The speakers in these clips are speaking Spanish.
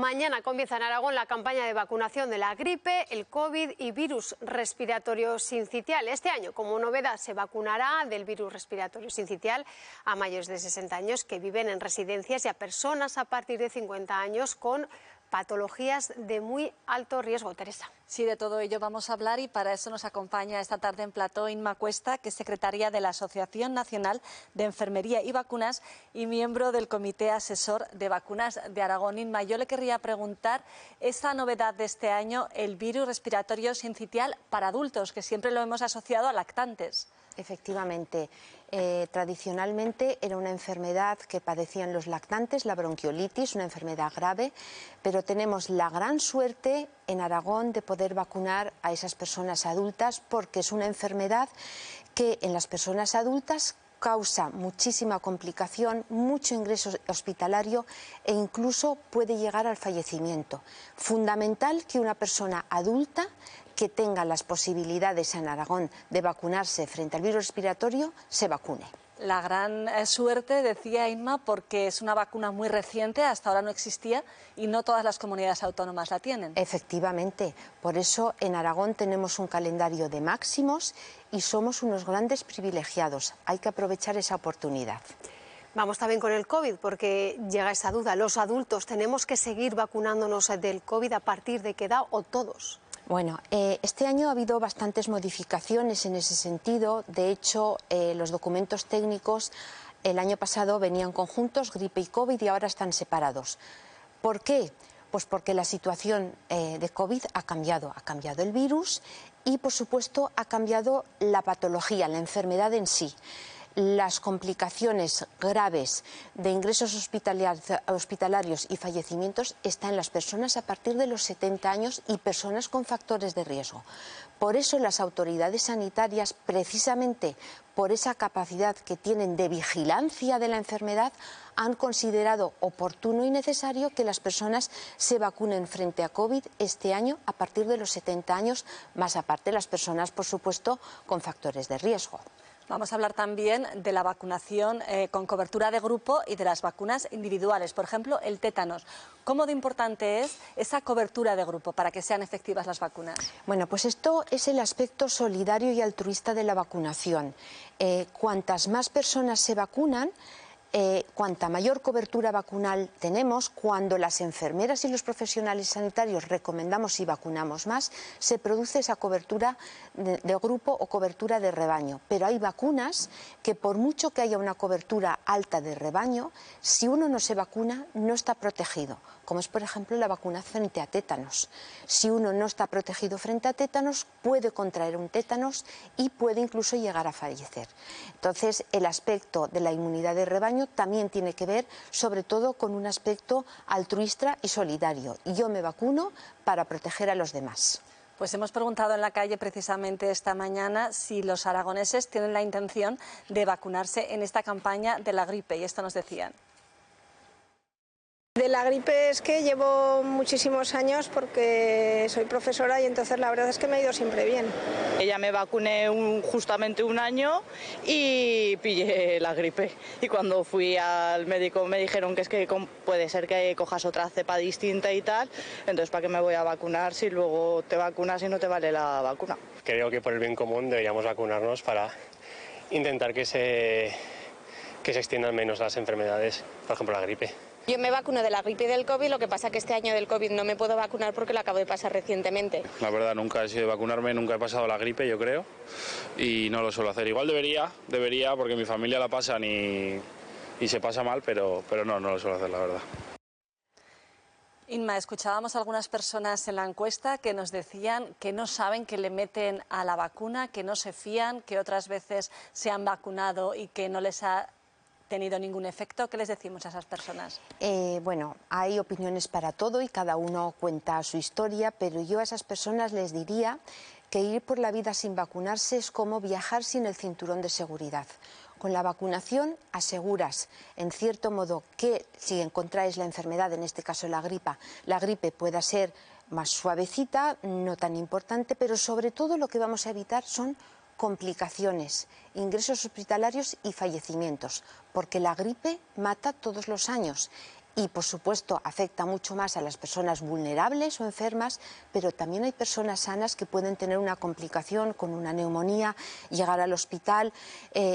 Mañana comienza en Aragón la campaña de vacunación de la gripe, el COVID y virus respiratorio sincitial. Este año, como novedad, se vacunará del virus respiratorio sincitial a mayores de 60 años que viven en residencias y a personas a partir de 50 años con patologías de muy alto riesgo. Teresa. Sí, de todo ello vamos a hablar y para eso nos acompaña esta tarde en plató Inma Cuesta, que es secretaria de la Asociación Nacional de Enfermería y Vacunas y miembro del Comité Asesor de Vacunas de Aragón. Inma, yo le querría preguntar esta novedad de este año, el virus respiratorio sincitial para adultos, que siempre lo hemos asociado a lactantes. Efectivamente, tradicionalmente era una enfermedad que padecían los lactantes, la bronquiolitis, una enfermedad grave, pero tenemos la gran suerte en Aragón de poder vacunar a esas personas adultas porque es una enfermedad que en las personas adultas causa muchísima complicación, mucho ingreso hospitalario e incluso puede llegar al fallecimiento. Fundamental que una persona adulta que tenga las posibilidades en Aragón de vacunarse frente al virus respiratorio, se vacune. La gran suerte, decía Inma, porque es una vacuna muy reciente, hasta ahora no existía y no todas las comunidades autónomas la tienen. Efectivamente, por eso en Aragón tenemos un calendario de máximos y somos unos grandes privilegiados. Hay que aprovechar esa oportunidad. Vamos también con el COVID, porque llega esa duda. ¿Los adultos tenemos que seguir vacunándonos del COVID a partir de qué edad o todos? Bueno, este año ha habido bastantes modificaciones en ese sentido. De hecho, los documentos técnicos el año pasado venían conjuntos, gripe y COVID, y ahora están separados. ¿Por qué? Pues porque la situación de COVID ha cambiado el virus y, por supuesto, ha cambiado la patología, la enfermedad en sí. Las complicaciones graves de ingresos hospitalarios y fallecimientos están en las personas a partir de los 70 años y personas con factores de riesgo. Por eso las autoridades sanitarias, precisamente por esa capacidad que tienen de vigilancia de la enfermedad, han considerado oportuno y necesario que las personas se vacunen frente a COVID este año a partir de los 70 años, más aparte las personas, por supuesto, con factores de riesgo. Vamos a hablar también de la vacunación con cobertura de grupo y de las vacunas individuales, por ejemplo, el tétanos. ¿Cómo de importante es esa cobertura de grupo para que sean efectivas las vacunas? Bueno, pues esto es el aspecto solidario y altruista de la vacunación. Cuantas más personas se vacunan, cuanta mayor cobertura vacunal tenemos, cuando las enfermeras y los profesionales sanitarios recomendamos y vacunamos más, se produce esa cobertura de grupo o cobertura de rebaño. Pero hay vacunas que, por mucho que haya una cobertura alta de rebaño, si uno no se vacuna no está protegido, como es por ejemplo la vacuna frente a tétanos. Si uno no está protegido frente a tétanos, puede contraer un tétanos y puede incluso llegar a fallecer. Entonces, el aspecto de la inmunidad de rebaño también tiene que ver sobre todo con un aspecto altruista y solidario. Y yo me vacuno para proteger a los demás. Pues hemos preguntado en la calle precisamente esta mañana si los aragoneses tienen la intención de vacunarse en esta campaña de la gripe y esto nos decían. De la gripe es que llevo muchísimos años porque soy profesora y entonces la verdad es que me ha ido siempre bien. Ya me vacuné justamente un año y pillé la gripe. Y cuando fui al médico me dijeron que es que puede ser que cojas otra cepa distinta y tal. Entonces, ¿para qué me voy a vacunar si luego te vacunas y no te vale la vacuna? Creo que por el bien común deberíamos vacunarnos para intentar que se extiendan menos las enfermedades, por ejemplo la gripe. Yo me vacuno de la gripe y del COVID, lo que pasa que este año del COVID no me puedo vacunar porque lo acabo de pasar recientemente. La verdad nunca he sido de vacunarme, nunca he pasado la gripe, yo creo, y no lo suelo hacer. Igual debería porque mi familia la pasan y se pasa mal, pero no lo suelo hacer, la verdad. Inma, escuchábamos a algunas personas en la encuesta que nos decían que no saben qué le meten a la vacuna, que no se fían, que otras veces se han vacunado y que no les ha tenido ningún efecto. ¿Qué les decimos a esas personas? Bueno, hay opiniones para todo y cada uno cuenta su historia, pero yo a esas personas les diría que ir por la vida sin vacunarse es como viajar sin el cinturón de seguridad. Con la vacunación aseguras, en cierto modo, que si encontráis la enfermedad, en este caso la gripe pueda ser más suavecita, no tan importante, pero sobre todo lo que vamos a evitar son complicaciones, ingresos hospitalarios y fallecimientos, porque la gripe mata todos los años y, por supuesto, afecta mucho más a las personas vulnerables o enfermas, pero también hay personas sanas que pueden tener una complicación con una neumonía, llegar al hospital,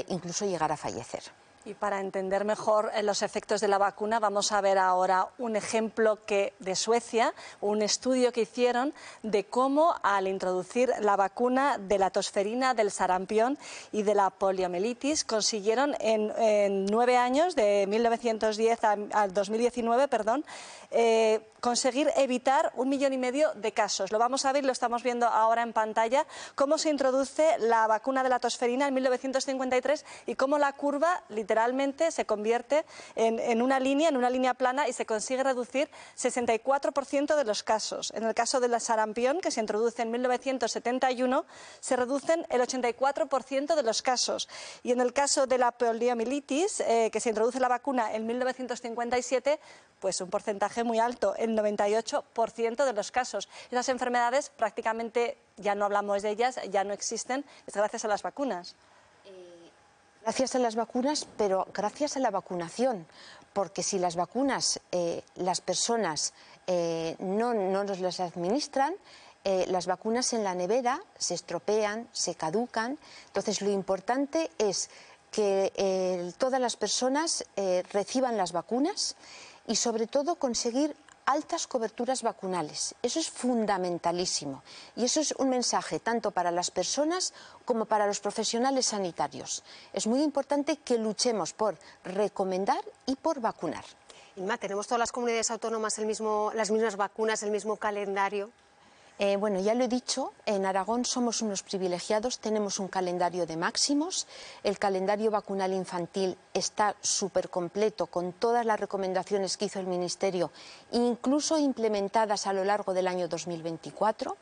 incluso llegar a fallecer. Y para entender mejor los efectos de la vacuna, vamos a ver ahora un ejemplo de Suecia, un estudio que hicieron de cómo al introducir la vacuna de la tosferina, del sarampión y de la poliomielitis consiguieron en 9 años, de 1910 al 2019, conseguir evitar 1,5 millones de casos. Lo vamos a ver, lo estamos viendo ahora en pantalla, cómo se introduce la vacuna de la tosferina en 1953 y cómo la curva literalmente se convierte en una línea plana y se consigue reducir 64% de los casos. En el caso de la sarampión, que se introduce en 1971, se reducen el 84% de los casos. Y en el caso de la poliomielitis, que se introduce la vacuna en 1957, pues un porcentaje muy alto, el 98% de los casos. Esas enfermedades prácticamente ya no hablamos de ellas, ya no existen, es gracias a las vacunas. Gracias a las vacunas, pero gracias a la vacunación, porque si las vacunas las personas no nos las administran, las vacunas en la nevera se estropean, se caducan. Entonces lo importante es que todas las personas reciban las vacunas y sobre todo conseguir altas coberturas vacunales. Eso es fundamentalísimo y eso es un mensaje tanto para las personas como para los profesionales sanitarios. Es muy importante que luchemos por recomendar y por vacunar. Inma, ¿tenemos todas las comunidades autónomas las mismas vacunas, el mismo calendario? Bueno, ya lo he dicho, en Aragón somos unos privilegiados, tenemos un calendario de máximos, el calendario vacunal infantil está súper completo con todas las recomendaciones que hizo el Ministerio, incluso implementadas a lo largo del año 2024.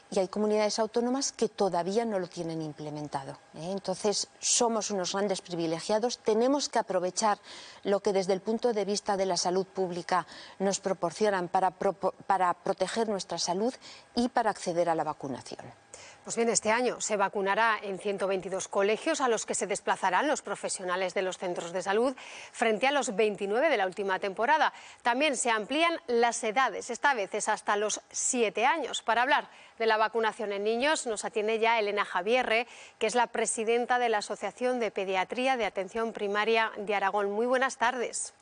Y hay comunidades autónomas que todavía no lo tienen implementado. Entonces, somos unos grandes privilegiados, tenemos que aprovechar lo que desde el punto de vista de la salud pública nos proporcionan para proteger nuestra salud y para acceder a la vacunación. Pues bien, este año se vacunará en 122 colegios a los que se desplazarán los profesionales de los centros de salud frente a los 29 de la última temporada. También se amplían las edades, esta vez es hasta los 7 años. Para hablar de la vacunación en niños nos atiende ya Elena Javierre, que es la presidenta de la Asociación de Pediatría de Atención Primaria de Aragón. Muy buenas tardes.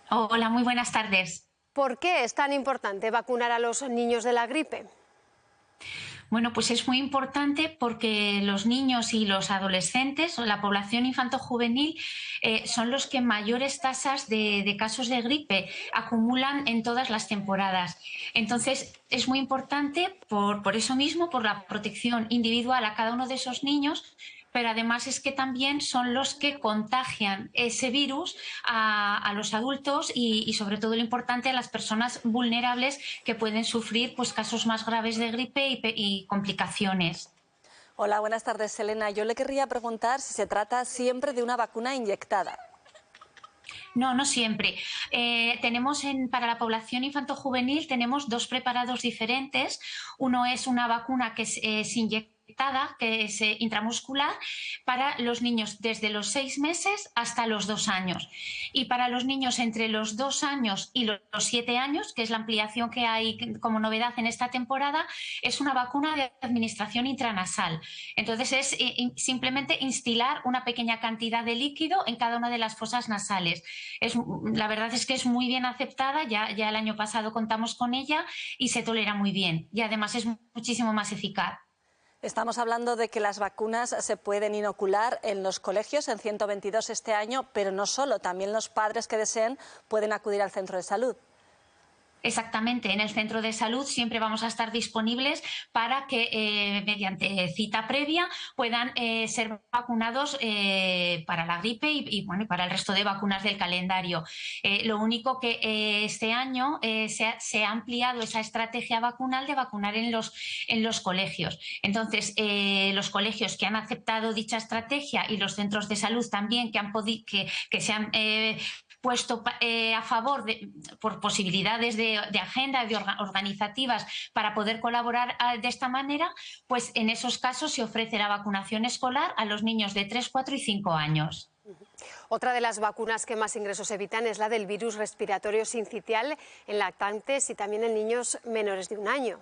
Hola, muy buenas tardes. ¿Por qué es tan importante vacunar a los niños de la gripe? Bueno, pues es muy importante porque los niños y los adolescentes, o la población infanto-juvenil, son los que mayores tasas de casos de gripe acumulan en todas las temporadas. Entonces, es muy importante por eso mismo, por la protección individual a cada uno de esos niños, pero además es que también son los que contagian ese virus a los adultos y sobre todo lo importante a las personas vulnerables que pueden sufrir pues, casos más graves de gripe y complicaciones. Hola, buenas tardes, Elena. Yo le querría preguntar si se trata siempre de una vacuna inyectada. No, no siempre. Para la población infanto-juvenil tenemos 2 preparados diferentes. Uno es una vacuna que es inyectada, que es intramuscular, para los niños desde los 6 meses hasta los 2 años. Y para los niños entre los 2 años y los 7 años, que es la ampliación que hay como novedad en esta temporada, es una vacuna de administración intranasal. Entonces es simplemente instilar una pequeña cantidad de líquido en cada una de las fosas nasales. La verdad es que es muy bien aceptada, ya el año pasado contamos con ella y se tolera muy bien y además es muchísimo más eficaz. Estamos hablando de que las vacunas se pueden inocular en los colegios, en 122 este año, pero no solo, también los padres que deseen pueden acudir al centro de salud. Exactamente, en el centro de salud siempre vamos a estar disponibles para que mediante cita previa puedan ser vacunados para la gripe y para el resto de vacunas del calendario. Lo único que este año se ha ampliado esa estrategia vacunal de vacunar en los colegios. Entonces, los colegios que han aceptado dicha estrategia y los centros de salud también que se han puesto a favor por posibilidades de agenda, organizativas para poder colaborar de esta manera, pues en esos casos se ofrece la vacunación escolar a los niños de 3, 4 y 5 años. Otra de las vacunas que más ingresos evitan es la del virus respiratorio sincitial en lactantes y también en niños menores de 1 año.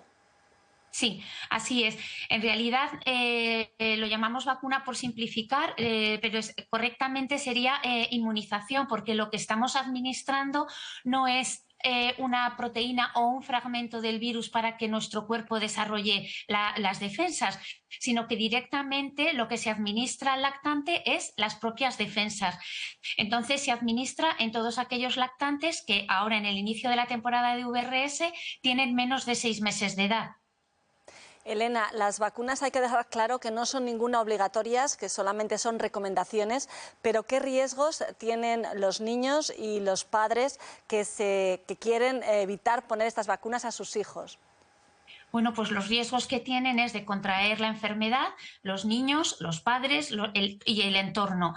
Sí, así es. En realidad lo llamamos vacuna por simplificar, pero correctamente sería inmunización, porque lo que estamos administrando no es una proteína o un fragmento del virus para que nuestro cuerpo desarrolle las defensas, sino que directamente lo que se administra al lactante es las propias defensas. Entonces se administra en todos aquellos lactantes que ahora en el inicio de la temporada de VRS tienen menos de 6 meses de edad. Elena, las vacunas hay que dejar claro que no son ninguna obligatorias, que solamente son recomendaciones, pero ¿qué riesgos tienen los niños y los padres que quieren evitar poner estas vacunas a sus hijos? Bueno, pues los riesgos que tienen es de contraer la enfermedad los niños, los padres y el entorno.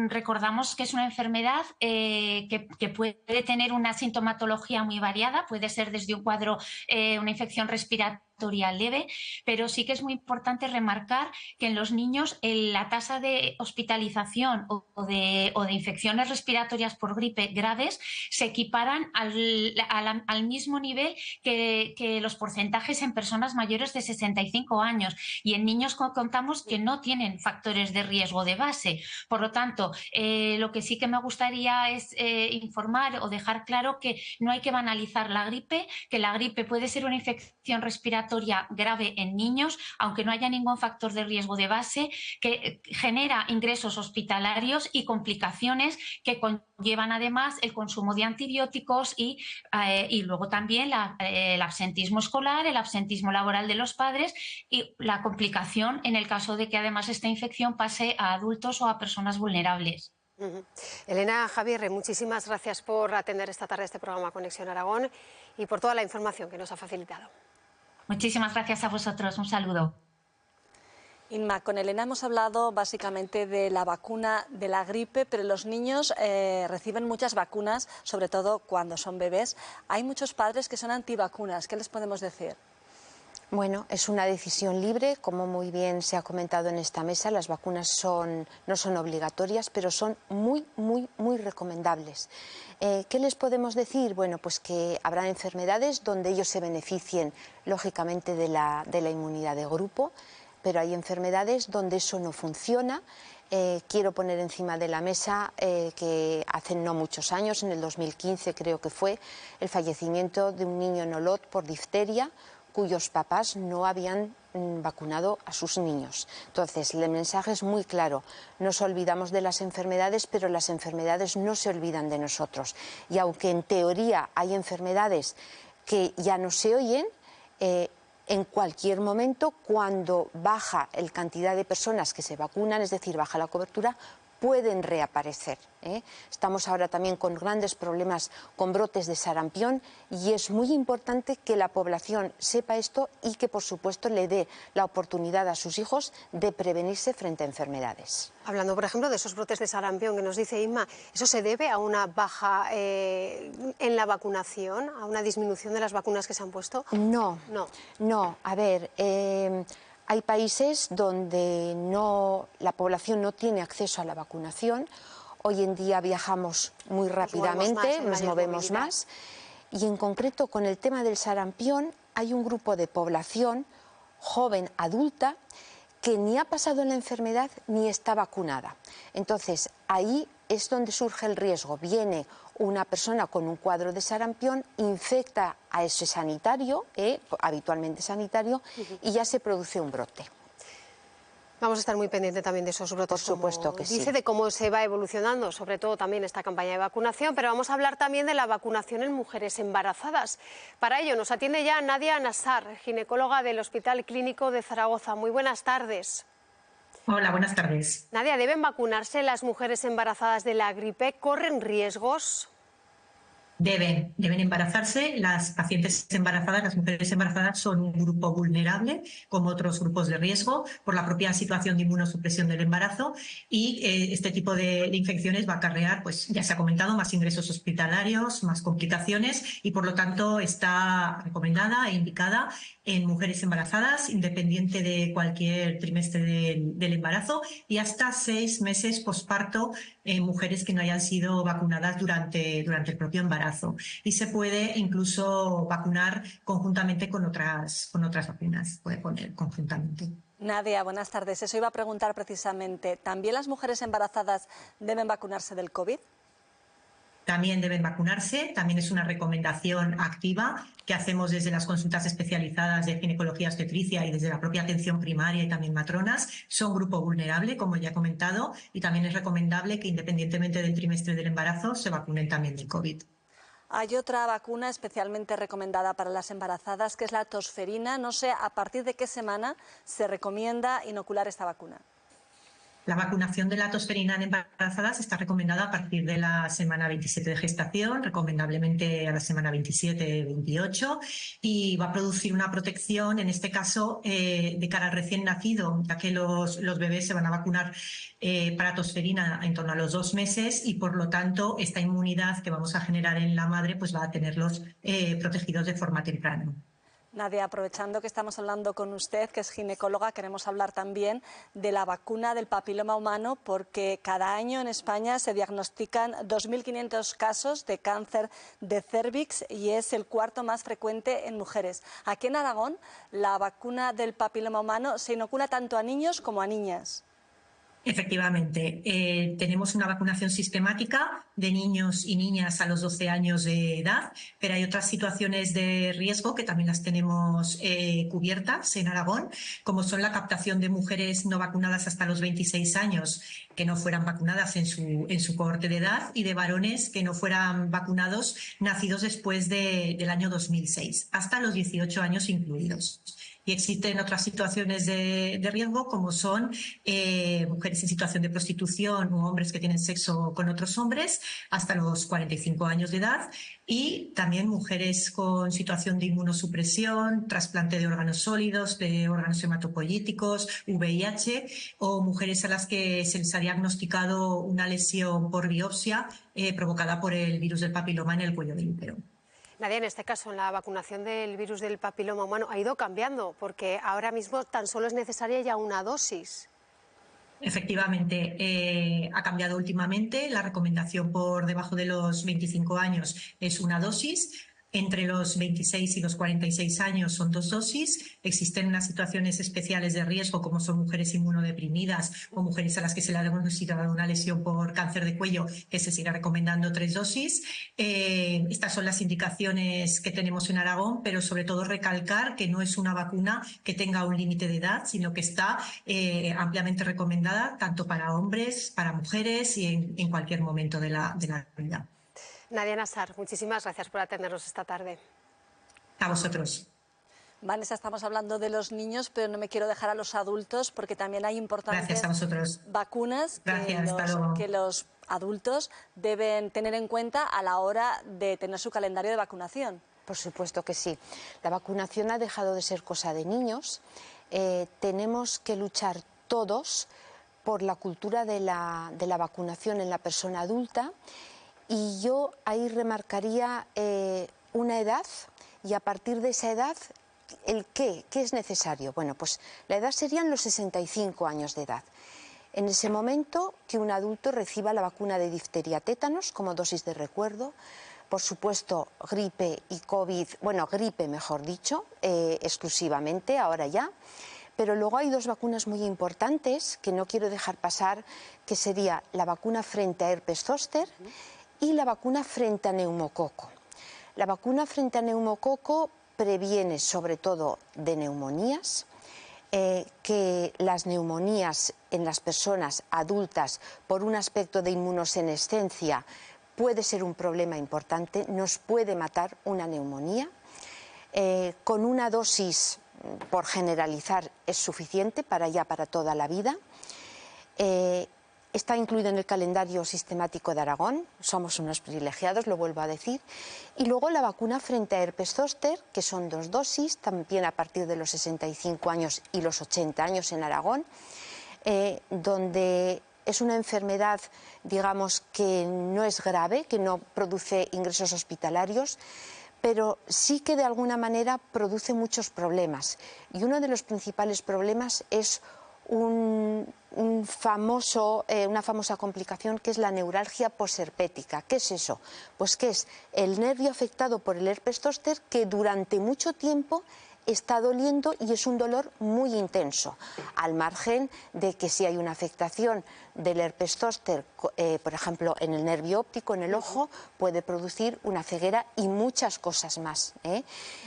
Recordamos que es una enfermedad que puede tener una sintomatología muy variada, puede ser desde un cuadro, una infección respiratoria leve, pero sí que es muy importante remarcar que en los niños la tasa de hospitalización o de infecciones respiratorias por gripe graves se equiparan al mismo nivel que los porcentajes en personas mayores de 65 años, y en niños contamos que no tienen factores de riesgo de base. Por lo tanto, lo que sí que me gustaría es informar o dejar claro que no hay que banalizar la gripe, que la gripe puede ser una infección respiratoria grave en niños, aunque no haya ningún factor de riesgo de base, que genera ingresos hospitalarios y complicaciones que conllevan además el consumo de antibióticos y luego también el absentismo escolar, el absentismo laboral de los padres y la complicación en el caso de que además esta infección pase a adultos o a personas vulnerables. Elena, Javier, muchísimas gracias por atender esta tarde este programa Conexión Aragón y por toda la información que nos ha facilitado. Muchísimas gracias a vosotros. Un saludo. Inma, con Elena hemos hablado básicamente de la vacuna de la gripe, pero los niños reciben muchas vacunas, sobre todo cuando son bebés. Hay muchos padres que son antivacunas. ¿Qué les podemos decir? Bueno, es una decisión libre, como muy bien se ha comentado en esta mesa. Las vacunas no son obligatorias, pero son muy recomendables. ¿Qué les podemos decir? Bueno, pues que habrá enfermedades donde ellos se beneficien, lógicamente, de la inmunidad de grupo, pero hay enfermedades donde eso no funciona. Quiero poner encima de la mesa que hace no muchos años, en el 2015 creo que fue, el fallecimiento de un niño en Olot por difteria, cuyos papás no habían vacunado a sus niños. Entonces, el mensaje es muy claro. Nos olvidamos de las enfermedades, pero las enfermedades no se olvidan de nosotros. Y aunque en teoría hay enfermedades que ya no se oyen, en cualquier momento, cuando baja la cantidad de personas que se vacunan, es decir, baja la cobertura, pueden reaparecer. Estamos ahora también con grandes problemas con brotes de sarampión y es muy importante que la población sepa esto y que, por supuesto, le dé la oportunidad a sus hijos de prevenirse frente a enfermedades. Hablando, por ejemplo, de esos brotes de sarampión que nos dice Inma, ¿eso se debe a una baja en la vacunación, a una disminución de las vacunas que se han puesto? No. A ver, hay países donde la población no tiene acceso a la vacunación. Hoy en día viajamos muy rápidamente, nos movemos más. Y en concreto con el tema del sarampión hay un grupo de población joven, adulta, que ni ha pasado la enfermedad ni está vacunada. Entonces, ahí es donde surge el riesgo. Viene una persona con un cuadro de sarampión, infecta a ese sanitario, habitualmente sanitario, y ya se produce un brote. Vamos a estar muy pendientes también de esos brotes, por supuesto que sí. De cómo se va evolucionando, sobre todo también esta campaña de vacunación, pero vamos a hablar también de la vacunación en mujeres embarazadas. Para ello nos atiende ya Nadia Nassar, ginecóloga del Hospital Clínico de Zaragoza. Muy buenas tardes. Hola, buenas tardes. Nadia, ¿deben vacunarse las mujeres embarazadas de la gripe? ¿Corren riesgos? Deben embarazarse. Las pacientes embarazadas, las mujeres embarazadas, son un grupo vulnerable, como otros grupos de riesgo, por la propia situación de inmunosupresión del embarazo, y este tipo de infecciones va a acarrear, pues ya se ha comentado, más ingresos hospitalarios, más complicaciones, y por lo tanto está recomendada e indicada en mujeres embarazadas, independiente de cualquier trimestre del embarazo, y hasta 6 meses posparto en mujeres que no hayan sido vacunadas durante el propio embarazo. Y se puede incluso vacunar conjuntamente con otras vacunas, puede poner conjuntamente. Nadia, buenas tardes. Eso iba a preguntar precisamente. ¿También las mujeres embarazadas deben vacunarse del COVID? También deben vacunarse, también es una recomendación activa que hacemos desde las consultas especializadas de ginecología obstetricia y desde la propia atención primaria y también matronas. Son grupo vulnerable, como ya he comentado, y también es recomendable que independientemente del trimestre del embarazo se vacunen también del COVID. Hay otra vacuna especialmente recomendada para las embarazadas, que es la tosferina. No sé a partir de qué semana se recomienda inocular esta vacuna. La vacunación de la tosferina en embarazadas está recomendada a partir de la semana 27 de gestación, recomendablemente a la semana 27-28, y va a producir una protección, en este caso, de cara al recién nacido, ya que los bebés se van a vacunar para tosferina en torno a los 2 meses, y por lo tanto esta inmunidad que vamos a generar en la madre pues va a tenerlos protegidos de forma temprana. Nadia, aprovechando que estamos hablando con usted, que es ginecóloga, queremos hablar también de la vacuna del papiloma humano, porque cada año en España se diagnostican 2.500 casos de cáncer de cérvix y es el cuarto más frecuente en mujeres. Aquí en Aragón, la vacuna del papiloma humano se inocula tanto a niños como a niñas. Efectivamente, tenemos una vacunación sistemática de niños y niñas a los 12 años de edad, pero hay otras situaciones de riesgo que también las tenemos cubiertas en Aragón, como son la captación de mujeres no vacunadas hasta los 26 años que no fueran vacunadas en su cohorte de edad, y de varones que no fueran vacunados nacidos después del año 2006, hasta los 18 años incluidos. Y existen otras situaciones de riesgo, como son mujeres en situación de prostitución u hombres que tienen sexo con otros hombres hasta los 45 años de edad, y también mujeres con situación de inmunosupresión, trasplante de órganos sólidos, de órganos hematopoyéticos, VIH, o mujeres a las que se les ha diagnosticado una lesión por biopsia provocada por el virus del papiloma en el cuello del útero. Nadia, en este caso, la vacunación del virus del papiloma humano ha ido cambiando, porque ahora mismo tan solo es necesaria ya una dosis. Efectivamente, ha cambiado últimamente. La recomendación por debajo de los 25 años es una dosis. Entre los 26 y los 46 años son 2 dosis. Existen unas situaciones especiales de riesgo, como son mujeres inmunodeprimidas o mujeres a las que se le ha diagnosticado una lesión por cáncer de cuello, que se sigue recomendando 3 dosis. Estas son las indicaciones que tenemos en Aragón, pero sobre todo recalcar que no es una vacuna que tenga un límite de edad, sino que está ampliamente recomendada tanto para hombres, para mujeres y en cualquier momento de la vida. Nadia Nassar, muchísimas gracias por atendernos esta tarde. A vosotros. Vanessa, estamos hablando de los niños, pero no me quiero dejar a los adultos, porque también hay importantes vacunas que los adultos deben tener en cuenta a la hora de tener su calendario de vacunación. Por supuesto que sí. La vacunación ha dejado de ser cosa de niños. Tenemos que luchar todos por la cultura de la vacunación en la persona adulta. Y yo ahí remarcaría una edad, y a partir de esa edad, ¿qué es necesario? Bueno, pues la edad serían los 65 años de edad. En ese momento que un adulto reciba la vacuna de difteria tétanos como dosis de recuerdo, por supuesto gripe y COVID, bueno, gripe mejor dicho, exclusivamente, ahora ya. Pero luego hay 2 vacunas muy importantes que no quiero dejar pasar, que sería la vacuna frente a herpes zóster y la vacuna frente a neumococo. La vacuna frente a neumococo previene sobre todo de neumonías, que las neumonías en las personas adultas por un aspecto de inmunosenescencia puede ser un problema importante, nos puede matar una neumonía. Con una dosis, por generalizar, es suficiente para toda la vida. Está incluido en el calendario sistemático de Aragón, somos unos privilegiados, lo vuelvo a decir. Y luego la vacuna frente a herpes zóster, que son 2 dosis, también a partir de los 65 años y los 80 años en Aragón, donde es una enfermedad, digamos, que no es grave, que no produce ingresos hospitalarios, pero sí que de alguna manera produce muchos problemas. Y uno de los principales problemas es una famosa complicación, que es la neuralgia posherpética. ¿Qué es eso? Pues que es el nervio afectado por el herpes zóster que durante mucho tiempo está doliendo y es un dolor muy intenso, al margen de que si hay una afectación del herpes zóster, por ejemplo, en el nervio óptico, en el ojo, puede producir una ceguera y muchas cosas más.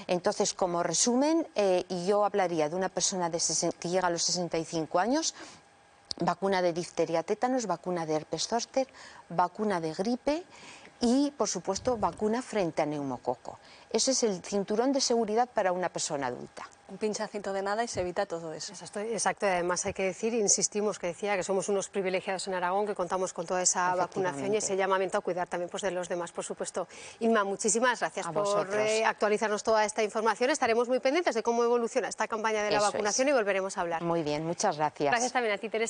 Entonces, como resumen, yo hablaría de una persona que llega a los 65 años, vacuna de difteria, tétanos, vacuna de herpes zóster, vacuna de gripe y, por supuesto, vacuna frente a neumococo. Ese es el cinturón de seguridad para una persona adulta. Un pinchacito de nada y se evita todo eso. Exacto, y además hay que decir, insistimos, que decía que somos unos privilegiados en Aragón, que contamos con toda esa vacunación y ese llamamiento a cuidar también pues, de los demás, por supuesto. Inma, muchísimas gracias por actualizarnos toda esta información. Estaremos muy pendientes de cómo evoluciona esta campaña de la vacunación y volveremos a hablar. Muy bien, muchas gracias. Gracias también a ti, Teresa.